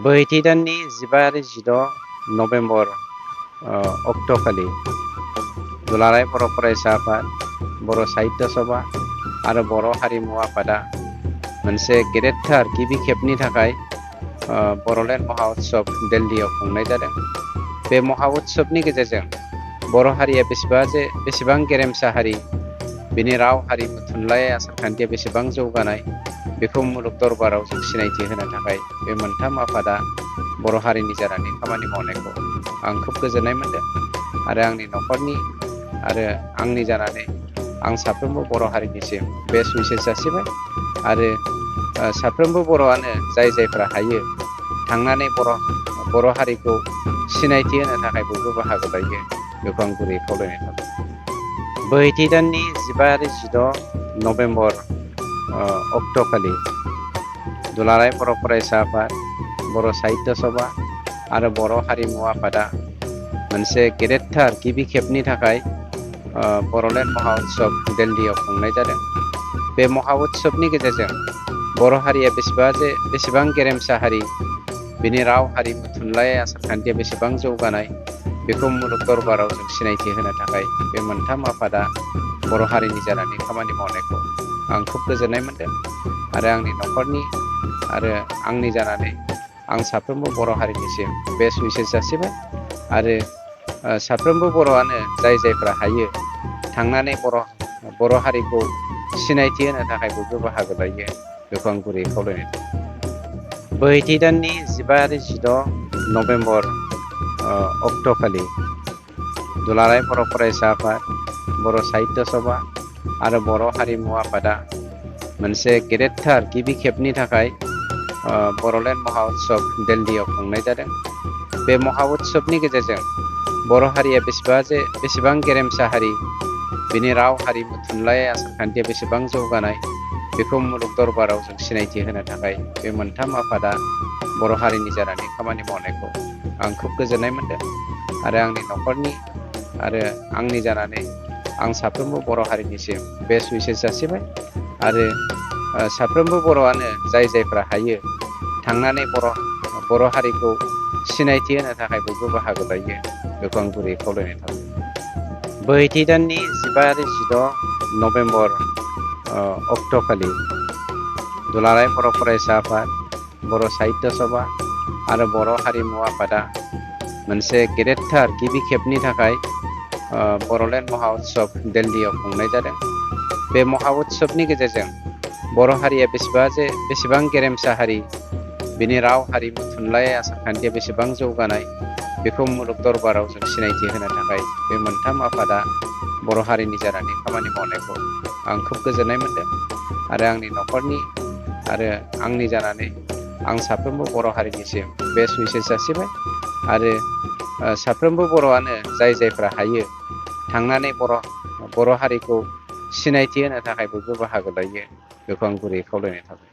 बोहैथि दाननि 15 आरो 16 नभेम्बर अक्ट'खालि दुलाराय बर' फरायसा आफाद, बर' साहित्य सभा आरो बर' हारिमु आफादा मोनसे गेदेरथार गिबि खेबनि थाखाय बर'लेण्ड महा उत्सव दिल्लीयाव खुंनाय जादों। बे महा उत्सवनि गेजेरजों बर' हारिया बेसेबां गेरेमसा हारि, बिनि राव हारिमु थुनलाइ आसारखान्थिया बेसेबां जौगानाय, बेखौ मुलुग दरबाराव जों सिनायथि होनो थाखाय बे मोनथाम आफादा बर' हारिनि जानानै खामानि मावनायखौ आं खोब गोजोननाय मोनदों आरो आंनि न'खरनि आरो आंनि जानानै आं साफ्रोमबो बर' हारिनिसिम बे सुइसेस जासिबाय आरो साफ्रोमबो बर'आनो जायफ्रा हायो थांनानै बर' हारिखौ सिनायथि होनो थाखाय बयबो बाहागो लायो, बेखौ आं गुरैयै खावलायनाय थाबाय। बोहैथि दाननि 15 आरो 16 नभेम्बर अक्ट'खालि दुलाराय बर' फरायसा आफाद, बर' साहित्य सभा आरो बर' हारिमु आफादा मोनसे गेदेरथार गिबि खेबनि थाखाय बर'लेण्ड महा उत्सव दिल्लीयाव खुंनाय जादों। बे महा उत्सवनि गेजेरजों बर' हारिया बेसेबां गेरेमसा हारि, बिनि राव हारिमु थुनलाइ आसारखान्थिया बेसेबां जौगानाय, बेखौ मुलुग दरबाराव जों सिनायथि होनो थाखाय बे मोनथाम आफादा बर' हारिनि जानानै खामानि मावनायखौ आं खोब गोजोननाय मोनदों आरो आंनि न'खरनि आरो आंनि जानानै आं साफ्रोमबो बर' हारिनिसिम बे सुइसेस जासिबाय आरो साफ्रोमबो बर'आनो जायफ्रा हायो थांनानै बर' हारिखौ सिनायथि होनो थाखाय बयबो बाहागो लायो, बेखौ आं गुरैयै खावलायनाय थाबाय। बोहैथि दाननि 15 आरो 16 नभेम्बर अक्ट'खालि दुलाराय बर' फरायसा आफाद, बर' साहित्य सभा आरो बर' हारिमु आफादा मोनसे गेदेरथार गिबि खेबनि थाखाय बर'लेण्ड महा उत्सव दिल्लीयाव खुंनाय जादों। बे महा उत्सवनि गेजेरजों बर' हारिया बेसेबां गेरेमसा हारि, बिनि राव हारिमु थुनलाइ आसारखान्थिया बेसेबां जौगानाय, बेखौ मुलुग दरबाराव जों सिनायथि होनो थाखाय बे मोनथाम आफादा बर' हारिनि जानानै खामानि मावनायखौ आं खोब गोजोननाय मोनदों आरो आंनि न'खरनि आरो आंनि जानानै आं साफ्रोमबो बर' हारिनिसिम बे सुइसेस जासिबाय आरो साफ्रोमबो बर'आनो जायफ्रा हायो थांनानै बर' हारिखौ सिनायथि होनो थाखाय बयबो बाहागो लायो, बेखौ आं गुरैयै खावलायनाय थाबाय। बोहैथि दाननि 15 आरो 16 नभेम्बर अक्ट'खालि दुलाराय बर' फरायसा आफाद, बर' साहित्य सभा आरो बर' हारिमु आफादा मोनसे गेदेरथार गिबि खेबनि थाखाय बर'लेण्ड महा उत्सव दिल्लीयाव खुंनाय जादों। बे महा उत्सवनि गेजेरजों बर' हारिया बेसेबां गेरेमसा हारि, बिनि राव हारिमु थुनलाइ आसारखान्थिया बेसेबां जौगानाय, बेखौ मुलुग दरबाराव जों सिनायथि होनो थाखाय बे मोनथाम आफादा बर' हारिनि जानानै खामानि मावनायखौ आं खोब गोजोननाय मोनदों आरो आंनि न'खरनि आरो आंनि जानानै आं साफ्रोमबो बर' हारिनिसिम बे सुइसेस जासिबाय आरो साफ्रोमबो बर'आनो जायफ्रा हायो थांनानै बर' हारिखौ सिनायथि होनो थाखाय बयबो बाहागो लायो, बेखौ आं गुरैयै खावलायनाय थाबाय।